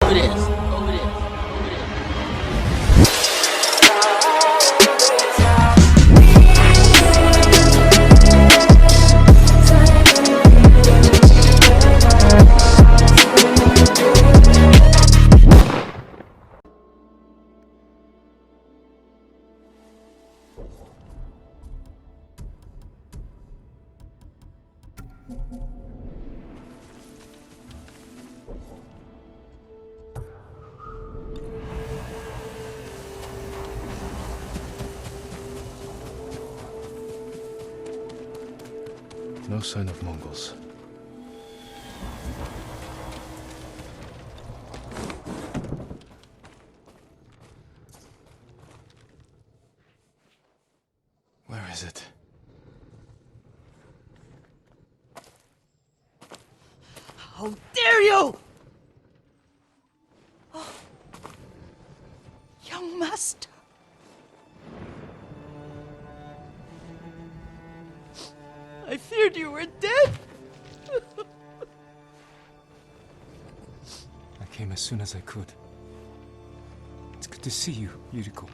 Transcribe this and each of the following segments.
it is. Oh, it is. No sign of Mongols. Where is it? How dare you! Oh. Young master. I feared you were dead. I came as soon as I could. It's good to see you, Yuriko.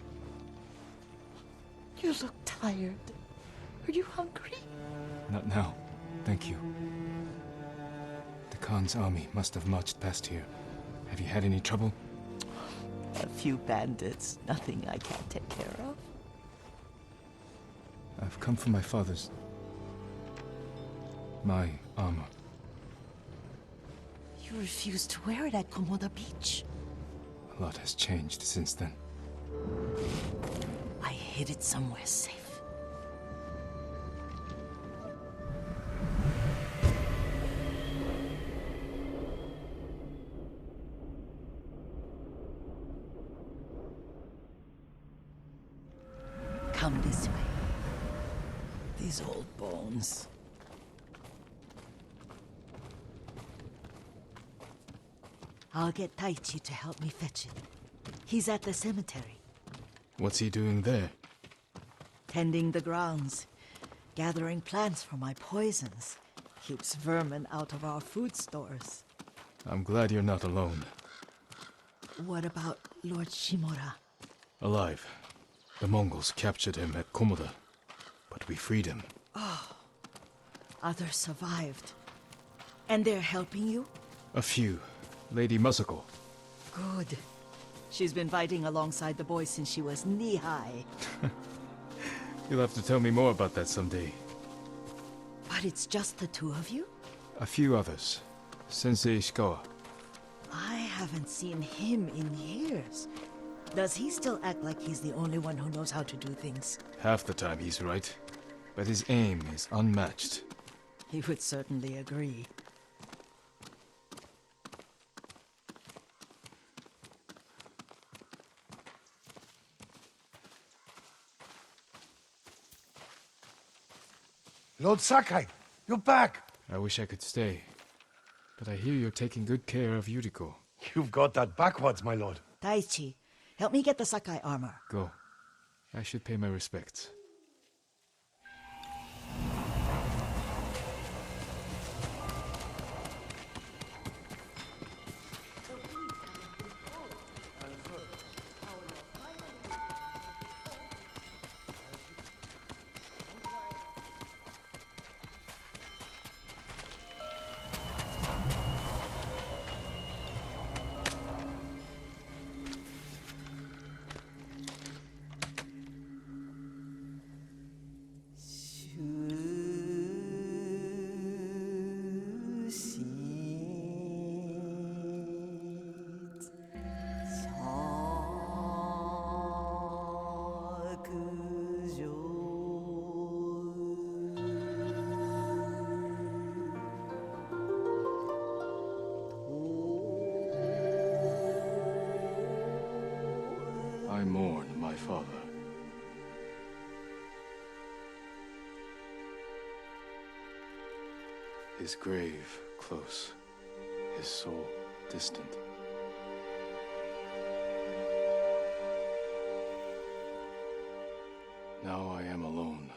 You look tired. Are you hungry? Not now, thank you. The Khan's army must have marched past here. Have you had any trouble? A few bandits. Nothing I can't take care of. I've come for my father's... my armor. You refused to wear it at Komoda Beach. A lot has changed since then. I hid it somewhere safe. Come this way. These old bones. I'll get Taichi to help me fetch it. He's at the cemetery. What's he doing there? Tending the grounds. Gathering plants for my poisons. Keeps vermin out of our food stores. I'm glad you're not alone. What about Lord Shimura? Alive. The Mongols captured him at Komoda, but we freed him. Others survived. And they're helping you? A few. Lady Masako. Good. She's been fighting alongside the boys since she was knee-high. You'll have to tell me more about that someday. But it's just the two of you? A few others. Sensei Ishikawa. I haven't seen him in years. Does he still act like he's the only one who knows how to do things? Half the time he's right, but his aim is unmatched. He would certainly agree. Lord Sakai, you're back! I wish I could stay, but I hear you're taking good care of Yuriko. You've got that backwards, my lord. Taichi, help me get the Sakai armor. Go. I should pay my respects. I mourn my father. His grave close, his soul distant. Now I am alone.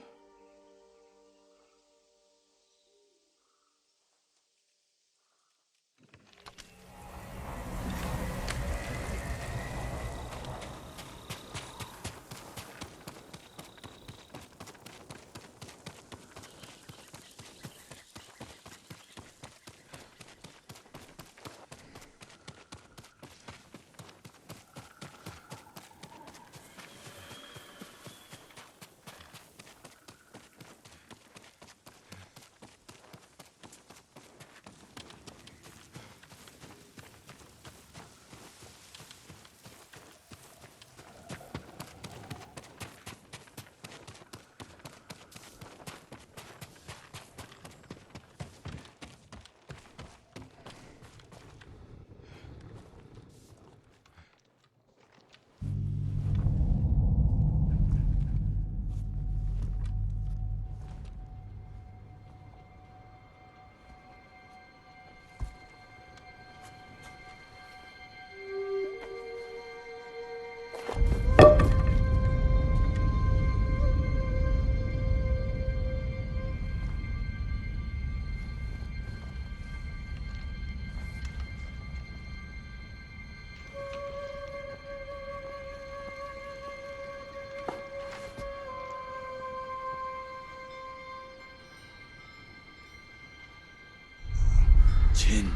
Jin,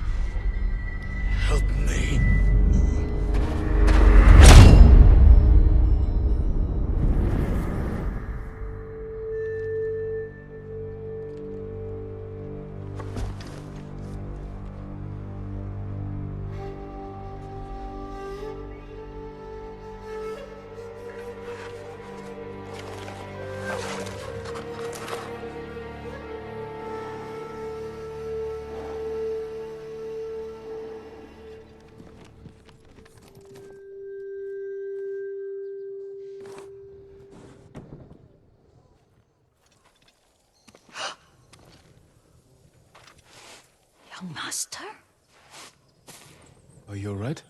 help me. Young master? Are you alright?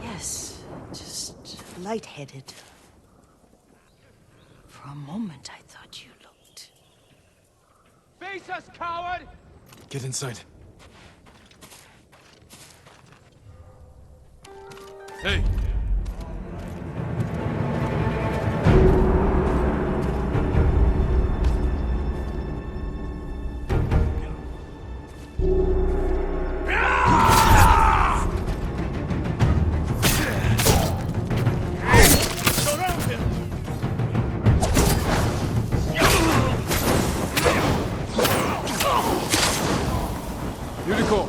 Yes, just lightheaded. For a moment, I thought you looked... Face us, coward! Get inside. Hey! Yuriko!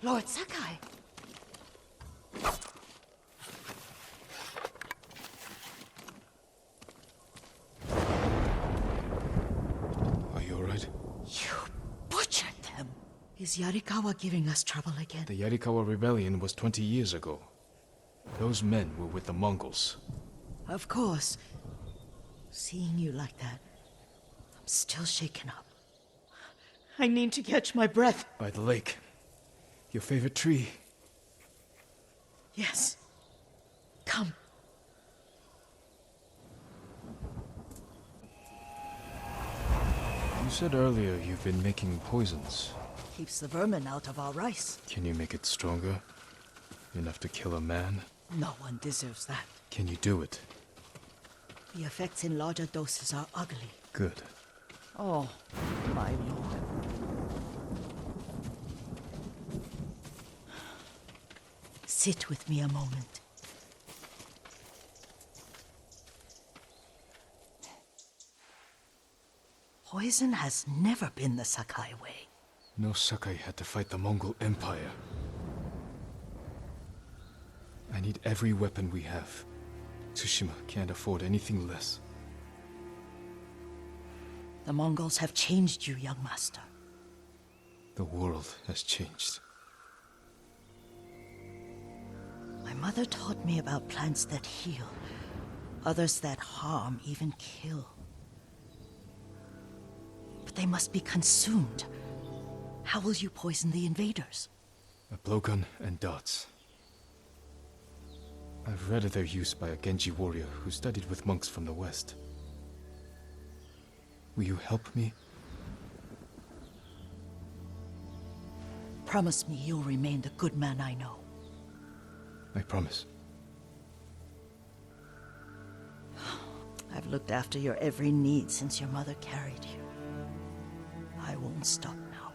Lord Sakai! Are you alright? You butchered them! Is Yarikawa giving us trouble again? The Yarikawa rebellion was 20 years ago. Those men were with the Mongols. Of course. Seeing you like that, I'm still shaken up. I need to catch my breath. By the lake. Your favorite tree. Yes. Come. You said earlier you've been making poisons. Keeps the vermin out of our rice. Can you make it stronger? Enough to kill a man? No one deserves that. Can you do it? The effects in larger doses are ugly. Good. Oh, my lord. Sit with me a moment. Poison has never been the Sakai way. No Sakai had to fight the Mongol Empire. I need every weapon we have. Tsushima can't afford anything less. The Mongols have changed you, young master. The world has changed. My mother taught me about plants that heal, others that harm, even kill. But they must be consumed. How will you poison the invaders? A blowgun and darts. I've read of their use by a Genji warrior who studied with monks from the west. Will you help me? Promise me you'll remain the good man I know. I promise. I've looked after your every need since your mother carried you. I won't stop now.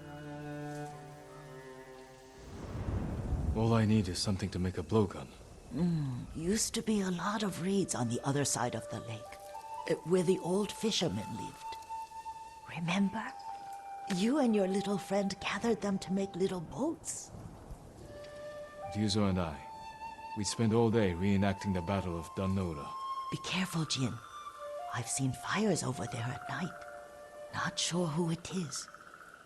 All I need is something to make a blowgun. Used to be a lot of reeds on the other side of the lake, where the old fishermen lived. Remember? You and your little friend gathered them to make little boats. Ryuzo and I, we'd spend all day reenacting the Battle of Danora. Be careful, Jin. I've seen fires over there at night. Not sure who it is.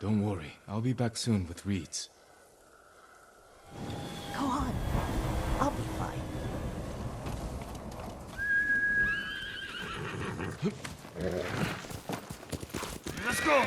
Don't worry, I'll be back soon with reeds. Go on. I'll be fine. Let's go!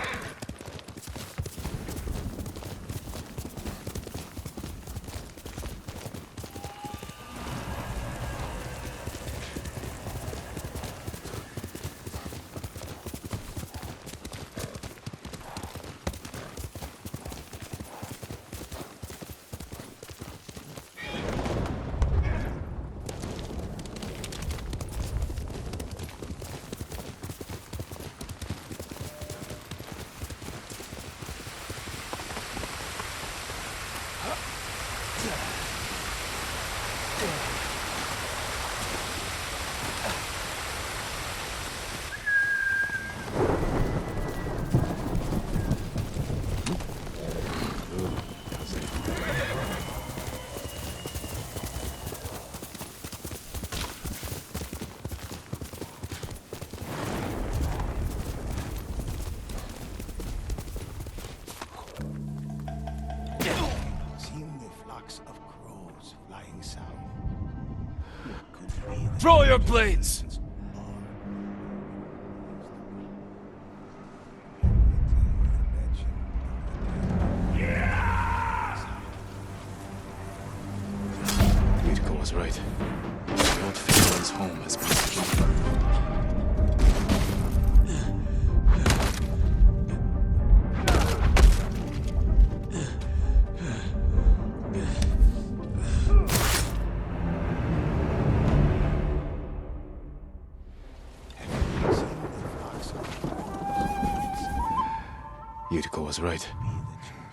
Throw your blades! Yuriko was right. The old fisherman's home has been taken. Yuriko was right.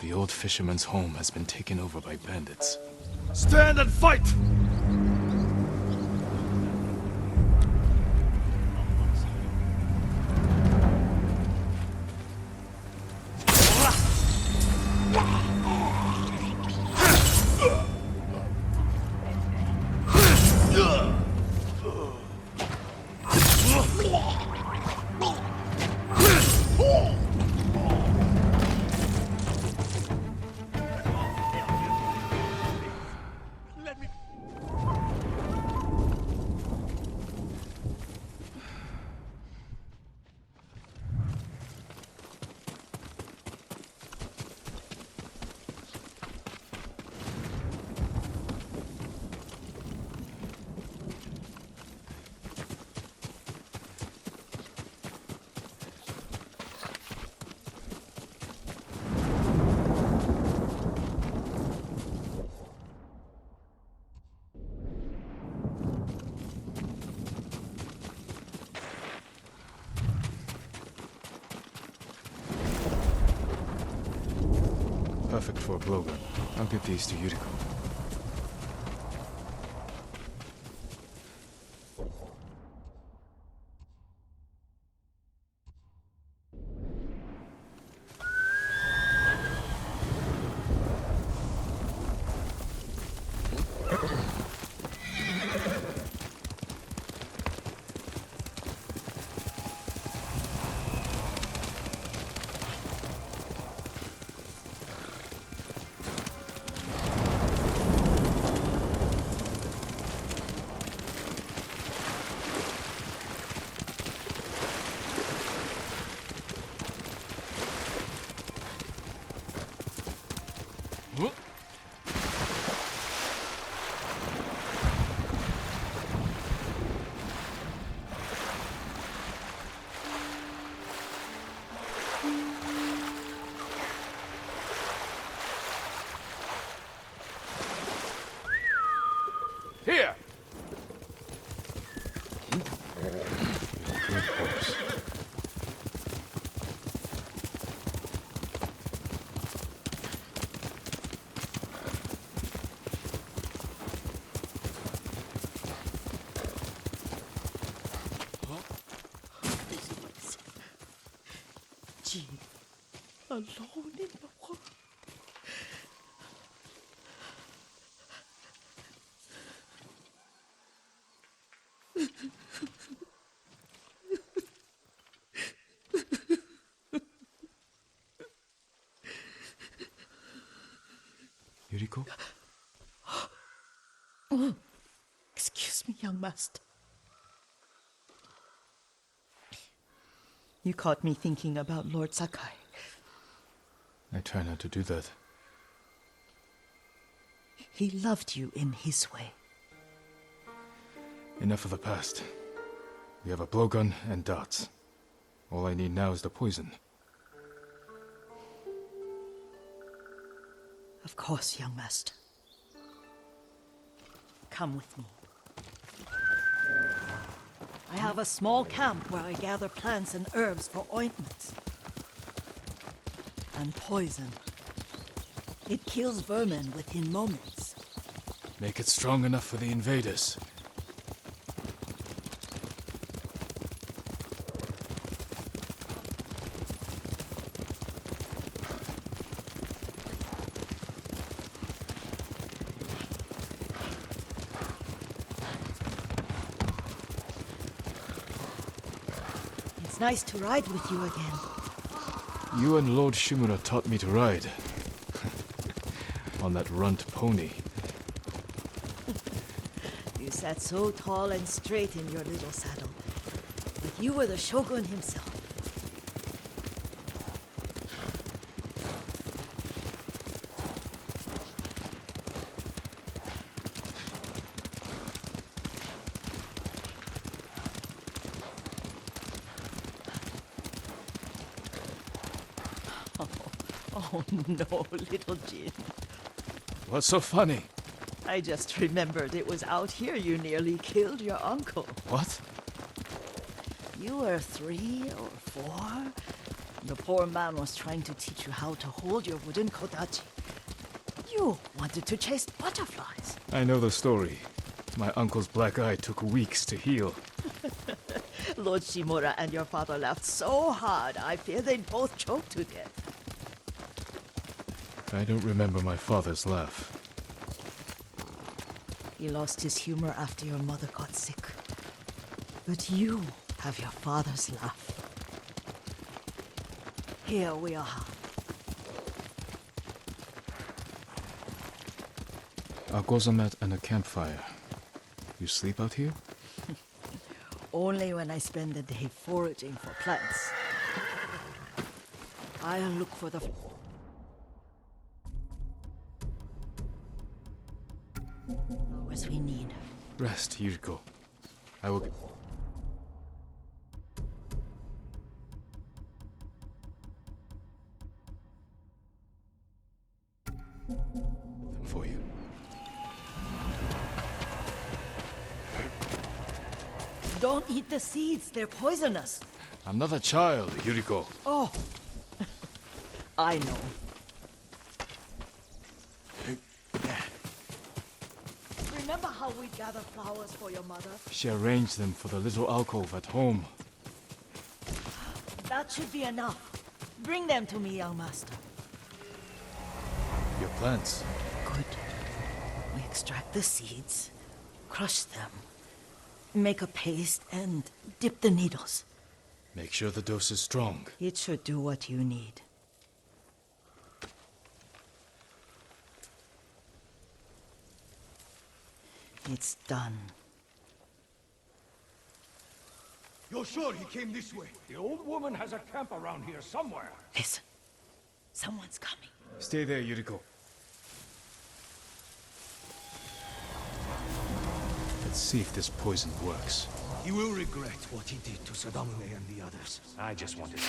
The old fisherman's home has been taken over by bandits. Stand and fight! Perfect for a blowgun. I'll give these to Yuriko. Here! Good horse. Jin, alone in the world. Yuriko? Excuse me, young master. You caught me thinking about Lord Sakai. I try not to do that. He loved you in his way. Enough of the past. We have a blowgun and darts. All I need now is the poison. Of course, young master. Come with me. I have a small camp where I gather plants and herbs for ointments. And poison. It kills vermin within moments. Make it strong enough for the invaders. It's nice to ride with you again. You and Lord Shimura taught me to ride. On that runt pony. You sat so tall and straight in your little saddle. Like you were the shogun himself. Oh no, little Jin. What's so funny? I just remembered it was out here you nearly killed your uncle. What? You were 3 or 4. The poor man was trying to teach you how to hold your wooden kodachi. You wanted to chase butterflies. I know the story. My uncle's black eye took weeks to heal. Lord Shimura and your father laughed so hard, I fear they'd both choke to death. I don't remember my father's laugh. He lost his humor after your mother got sick. But you have your father's laugh. Here we are. A gozamat and a campfire. You sleep out here? Only when I spend the day foraging for plants. I'll look for the flowers we need. Rest, Yuriko. I will... them for you. Don't eat the seeds, they're poisonous. I'm not a child, Yuriko. Oh, I know. Remember how we gather flowers for your mother? She arranged them for the little alcove at home. That should be enough. Bring them to me, young master. Your plants. Good. We extract the seeds, crush them, make a paste, and dip the needles. Make sure the dose is strong. It should do what you need. It's done. You're sure he came this way? The old woman has a camp around here somewhere. Listen. Someone's coming. Stay there, Yuriko. Let's see if this poison works. He will regret what he did to Sadamune and the others. I just wanted to...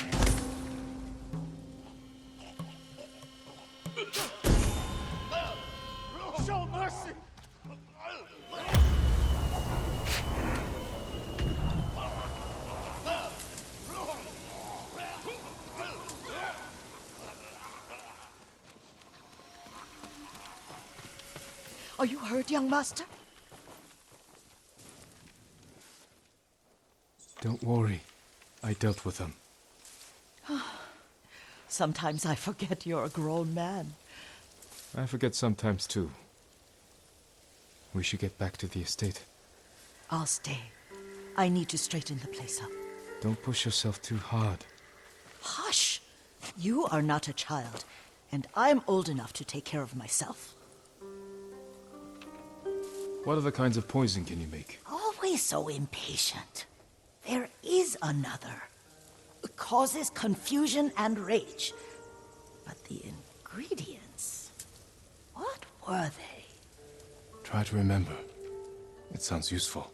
Show mercy! Are you hurt, young master? Don't worry. I dealt with them. Sometimes I forget you're a grown man. I forget sometimes too. We should get back to the estate. I'll stay. I need to straighten the place up. Don't push yourself too hard. Hush! You are not a child, and I'm old enough to take care of myself. What other kinds of poison can you make? Always so impatient. There is another. It causes confusion and rage. But the ingredients... what were they? Try to remember. It sounds useful.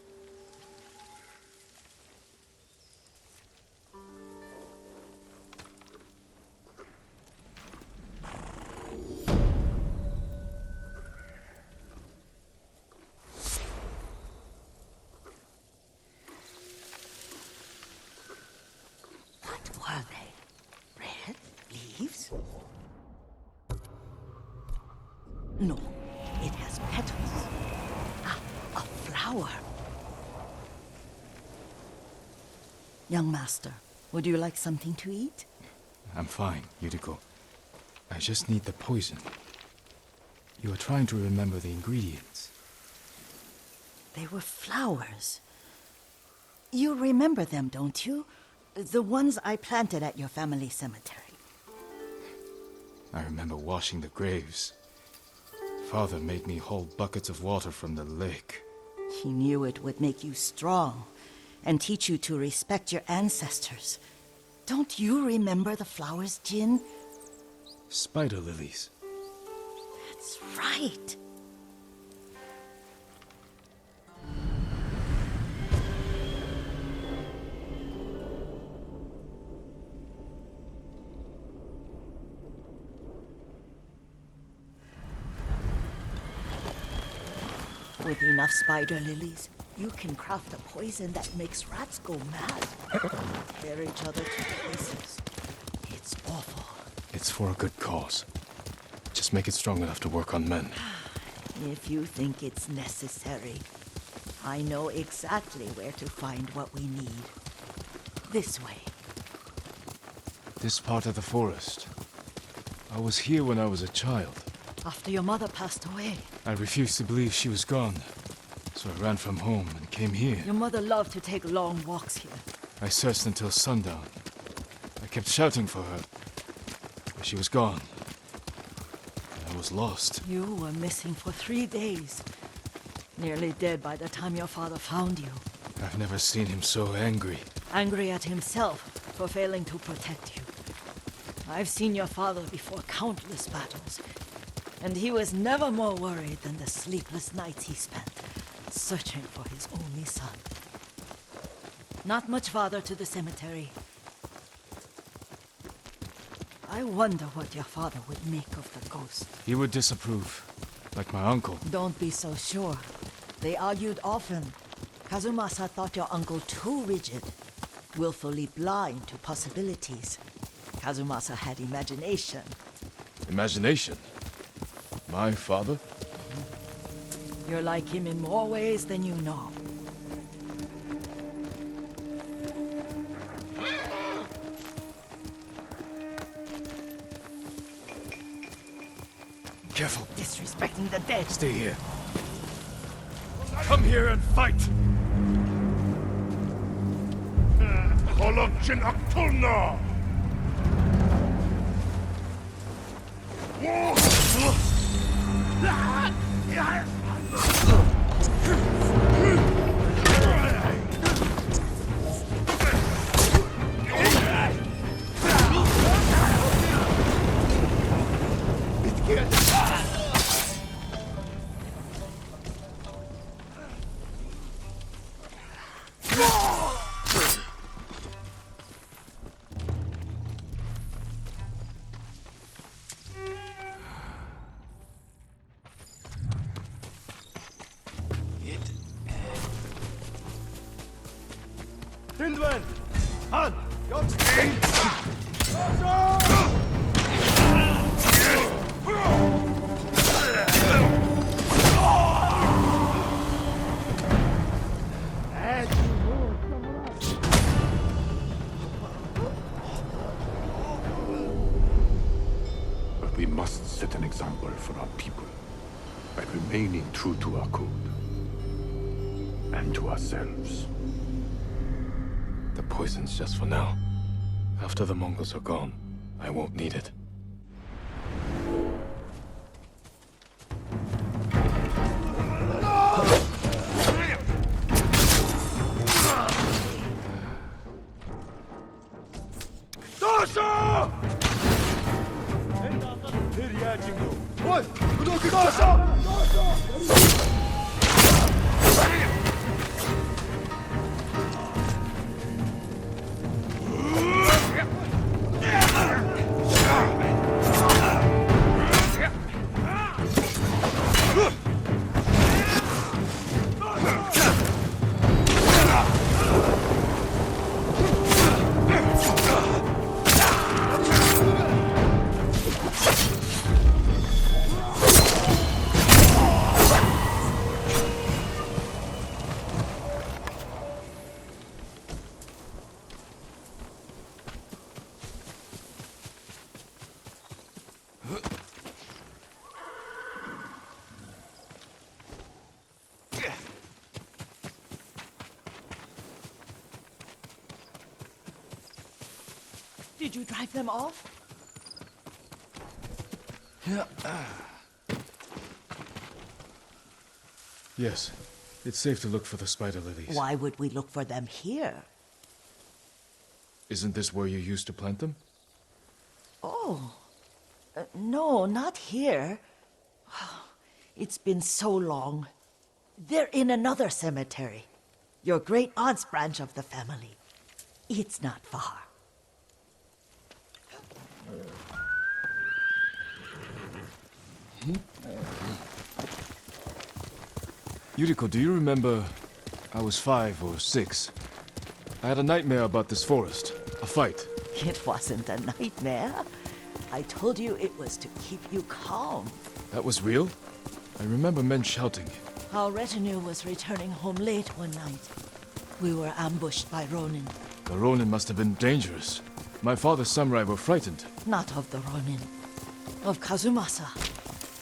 What were they? Red leaves? No, it has petals. Ah, a flower. Young master, would you like something to eat? I'm fine, Yuriko. I just need the poison. You are trying to remember the ingredients. They were flowers. You remember them, don't you? The ones I planted at your family cemetery. I remember washing the graves. Father made me haul buckets of water from the lake. He knew it would make you strong and teach you to respect your ancestors. Don't you remember the flowers, Jin? Spider lilies. That's right. With enough spider lilies, you can craft a poison that makes rats go mad. Tear each other to pieces. It's awful. It's for a good cause. Just make it strong enough to work on men. If you think it's necessary, I know exactly where to find what we need. This way. This part of the forest. I was here when I was a child. After your mother passed away. I refused to believe she was gone. So I ran from home and came here. Your mother loved to take long walks here. I searched until sundown. I kept shouting for her. But she was gone. I was lost. You were missing for 3 days. Nearly dead by the time your father found you. I've never seen him so angry. Angry at himself for failing to protect you. I've seen your father before countless battles. And he was never more worried than the sleepless nights he spent searching for his only son. Not much farther to the cemetery. I wonder what your father would make of the ghost. He would disapprove, like my uncle. Don't be so sure. They argued often. Kazumasa thought your uncle too rigid, willfully blind to possibilities. Kazumasa had imagination. Imagination? My father? You're like him in more ways than you know. Careful. Disrespecting the dead. Stay here. Come here and fight! Holokjin Aktulna! Hindwen! Han! But we must set an example for our people by remaining true to our code and to ourselves. The poison's just for now. After the Mongols are gone, I won't need it. Did you drive them off? Yes. It's safe to look for the spider lilies. Why would we look for them here? Isn't this where you used to plant them? Oh, no, not here. It's been so long. They're in another cemetery. Your great aunt's branch of the family. It's not far. Yuriko, do you remember? I was 5 or 6. I had a nightmare about this forest. A fight. It wasn't a nightmare. I told you it was to keep you calm. That was real? I remember men shouting. Our retinue was returning home late one night. We were ambushed by Ronin. The Ronin must have been dangerous. My father's samurai were frightened. Not of the Ronin. Of Kazumasa.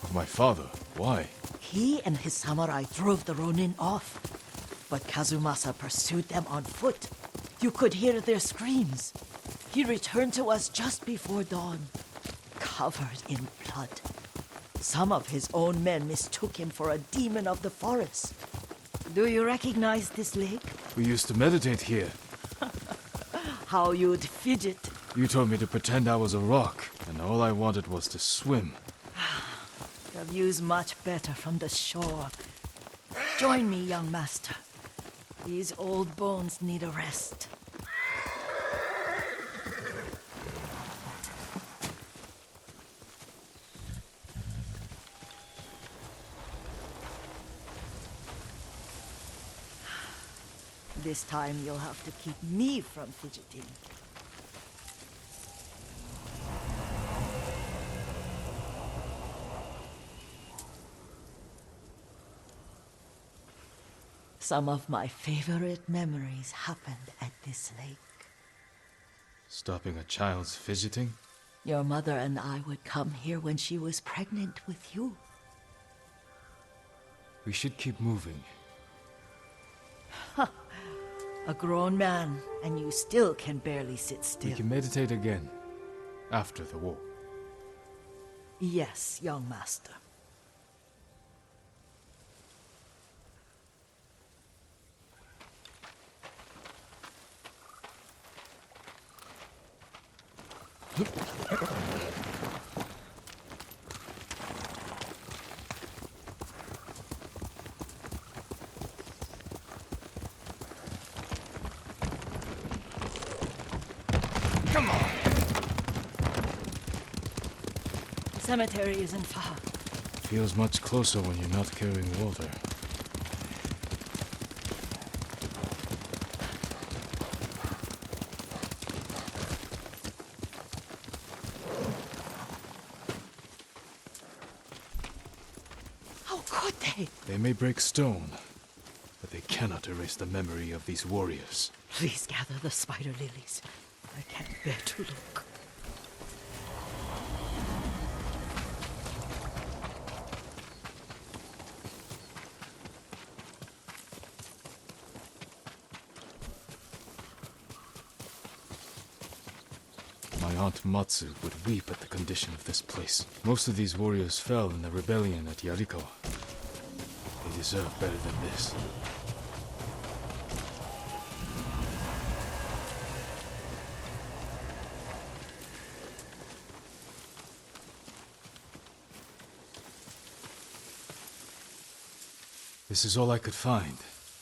Of my father? Why? He and his samurai drove the Ronin off. But Kazumasa pursued them on foot. You could hear their screams. He returned to us just before dawn, covered in blood. Some of his own men mistook him for a demon of the forest. Do you recognize this lake? We used to meditate here. How you'd fidget. You told me to pretend I was a rock, and all I wanted was to swim. The view's much better from the shore. Join me, young master. These old bones need a rest. This time you'll have to keep me from fidgeting. Some of my favorite memories happened at this lake. Stopping a child's fidgeting? Your mother and I would come here when she was pregnant with you. We should keep moving. A grown man, and you still can barely sit We still. can meditate again. After the war. Yes, young master. Come on! The cemetery isn't far. Feels much closer when you're not carrying water. How could they? They may break stone, but they cannot erase the memory of these warriors. Please gather the spider lilies. I can't bear to look. My aunt Matsu would weep at the condition of this place. Most of these warriors fell in the rebellion at Yarikawa. They deserve better than this. This is all I could find.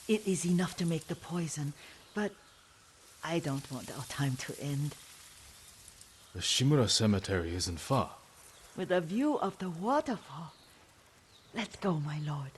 It is enough to make the poison, but I don't want our time to end. The Shimura Cemetery isn't far. With a view of the waterfall. Let's go, my lord.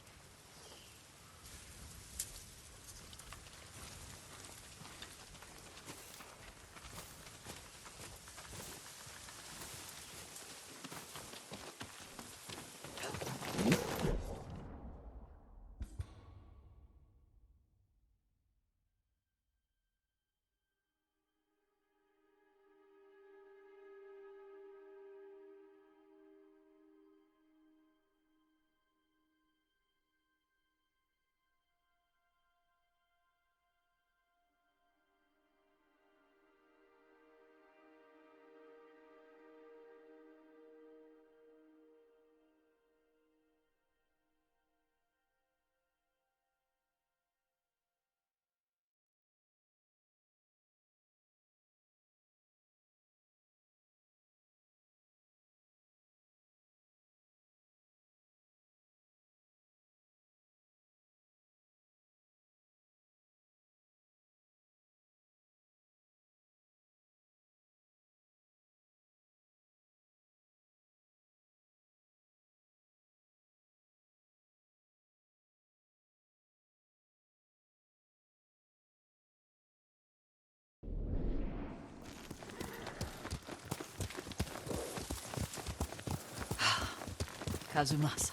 Kazumasa.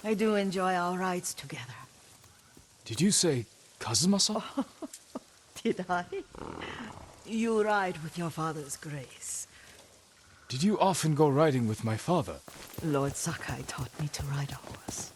I do enjoy our rides together. Did you say Kazumasa? Did I? You ride with your father's grace. Did you often go riding with my father? Lord Sakai taught me to ride a horse.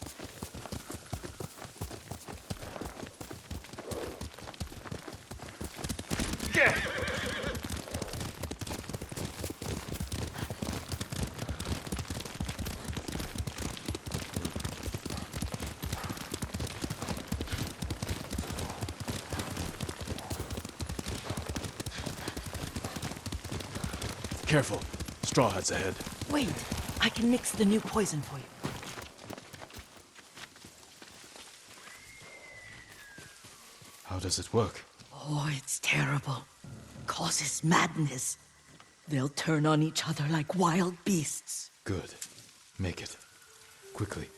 Careful. Straw Hat's ahead. Wait, I can mix the new poison for you. How does it work? Oh, it's terrible. Causes madness. They'll turn on each other like wild beasts. Good. Make it. Quickly.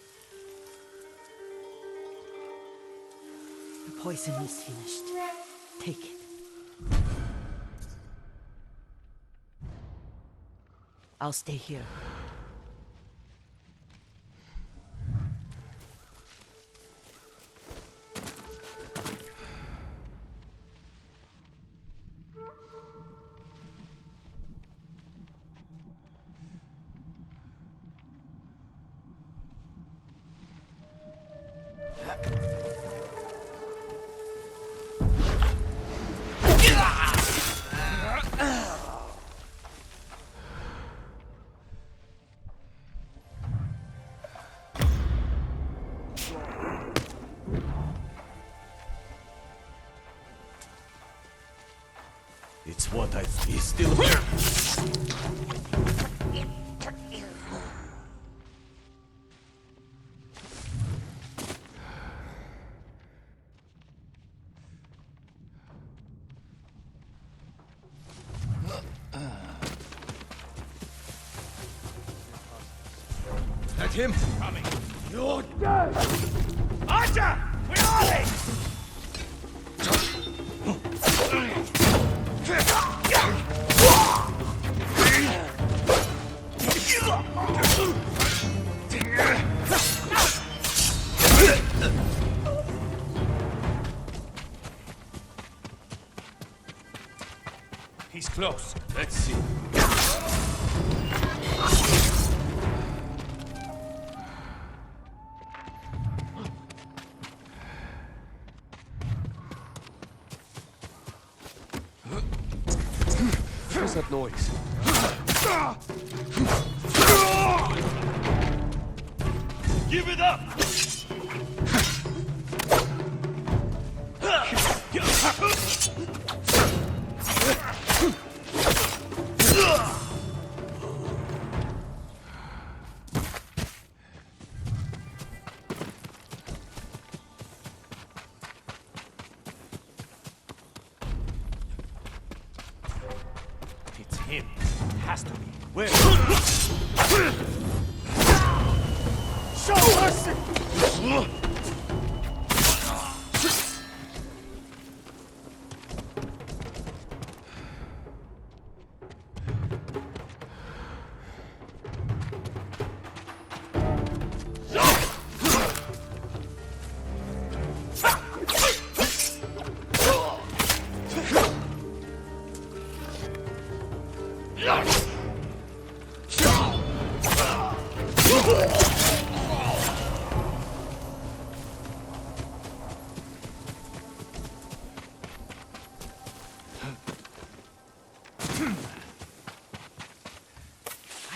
The poison is finished. Take it. I'll stay here. It's what he's still here. At him! Coming! You're dead! Archer! Where are they? He's close. Let's see. What's that noise? Give it up! It's him. It has to be. Where? Show us!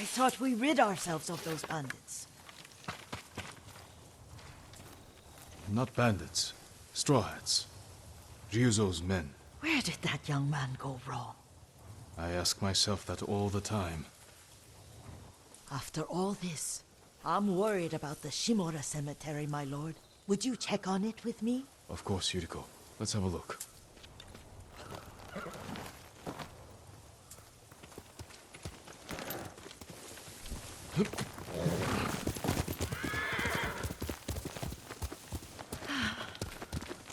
I thought we rid ourselves of those bandits. Not bandits. Straw Hats. Ryuzo's men. Where did that young man go wrong? I ask myself that all the time. After all this, I'm worried about the Shimura cemetery, my lord. Would you check on it with me? Of course, Yuriko. Let's have a look.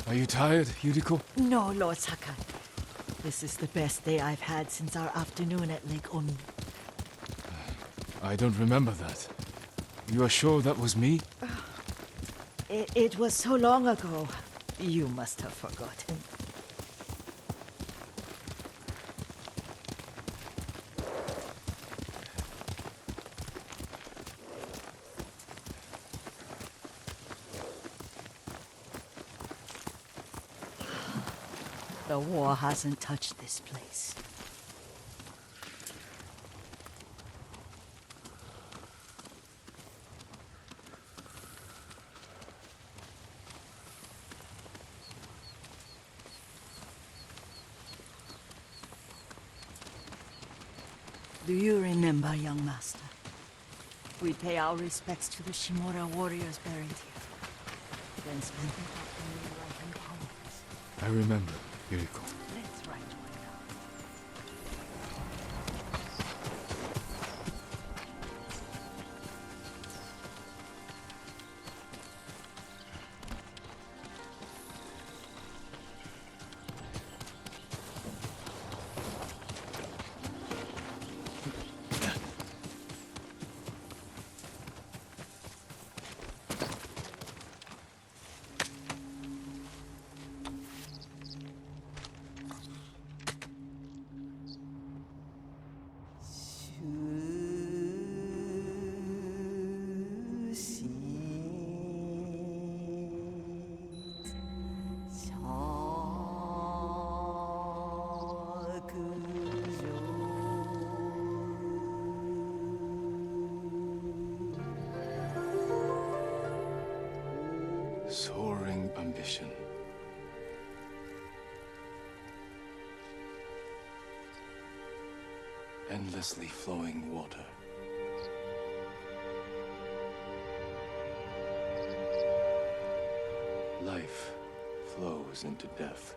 Are you tired, Yuriko? No, Lord Sakai. This is the best day I've had since our afternoon at Lake Oni. I don't remember that. You are sure that was me? It was so long ago. You must have forgotten. The war hasn't touched this place. Do you remember, young master? We'd pay our respects to the Shimura warriors buried here. Then spend the afternoon writing poems. I remember, Yuriko. Let's write one down. Soaring ambition. Endlessly flowing water. Life flows into death.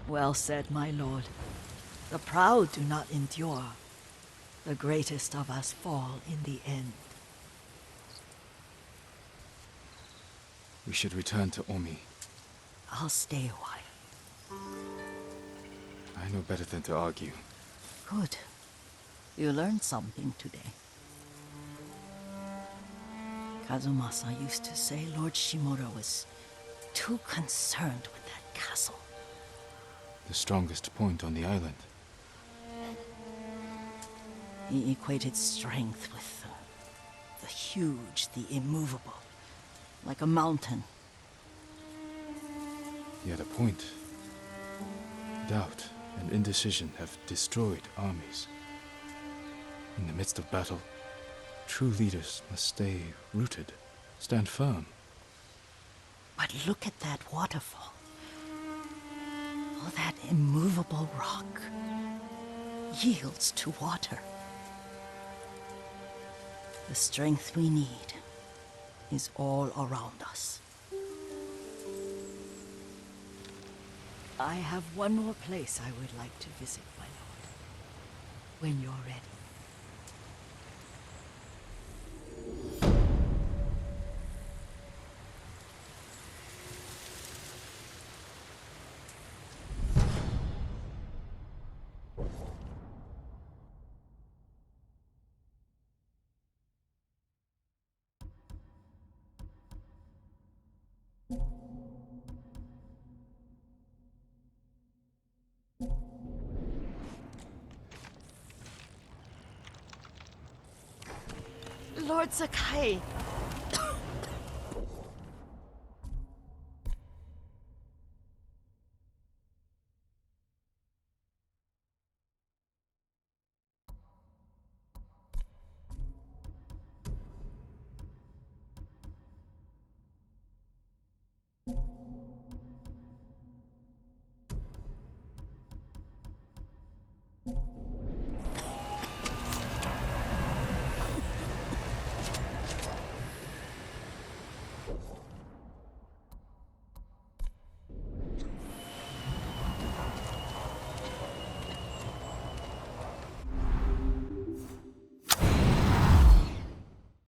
Well said, my lord. The proud do not endure. The greatest of us fall in the end. We should return to Omi. I'll stay a while. I know better than to argue. Good. You learned something today. Kazumasa used to say Lord Shimura was too concerned with that castle. The strongest point on the island. He equated strength with the huge, the immovable, like a mountain. He had a point. Doubt and indecision have destroyed armies. In the midst of battle, true leaders must stay rooted, stand firm. But look at that waterfall. All that immovable rock yields to water. The strength we need is all around us. I have one more place I would like to visit, my lord. When you're ready. Lord Sakai,